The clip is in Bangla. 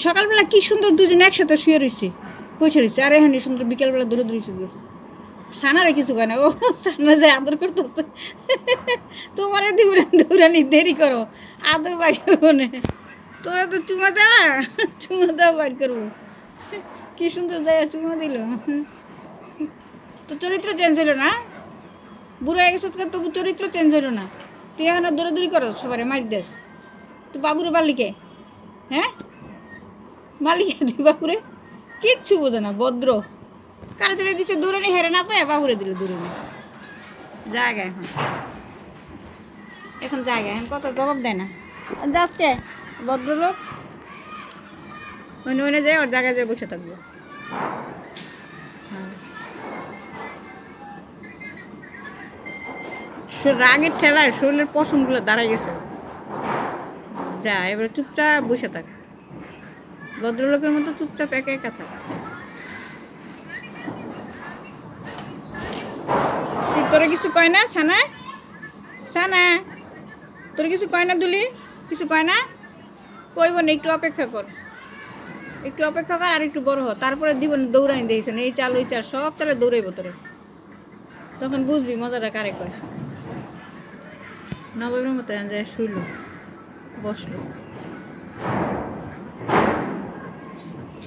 সকালবেলা কি সুন্দর দুজনে একসাথে শুয়ে রয়েছে, বসে রয়েছে, আর এখানে সুন্দর বিকেলবেলা দৌড়াদৌড়ি শুরু করছে। সানারে কিছু কেন, ও সানা যায় আদর করতেছে। তোমার দৌড়ানি দেরি করো, আদর বাইর করবো না, তোরা তো চুমা দেওয়া, চুমা দেওয়া বাইর করবো। কি সুন্দর জায়গা চুমা দিল। তো চরিত্র চেঞ্জ হইল না, বুড়ো হয়ে গেছে, তবু চরিত্র চেঞ্জ হইল না। তুই এখন দৌড়াদৌড়ি করো, সবারে মারি দেস। তো বাবুরে মালিকে, হ্যাঁ মালিকে তুই বাবুরে কিচ্ছু বোঝে না, ভদ্র। কারো দিলে দিচ্ছে দৌড়ানি, হেরে না পায়, বাবুরে দিল দৌড়ানি। জায়গা এখন জায়গা এখন কত জবাব দেয় না। যাচ্ছে ভদ্রলোক অন্য যায়, ওর জায়গায় যেয়ে বসে থাকবো। রাগের ঠেলায় শরীরের পশমগুলো দাঁড়াই গেছে। যা এবার চুপচাপ বসে থাক, ভদ্রলোকের মতো চুপচাপ একা একা থাক। তোরা কিছু কয় না ছানা, ছানা তোর কিছু কয় না, দুলি কিছু কয় না, কইব না, একটু অপেক্ষা কর, একটু অপেক্ষা কর, আর একটু বড় হ, তারপরে দিব দৌড়ানি দিয়েছেন, এই চাল ওই চাল সব চালে দৌড়াইব তোরে, তখন বুঝবি মজাটা কারে কয়। নবাবের মতো যায় শুইল, বসলো।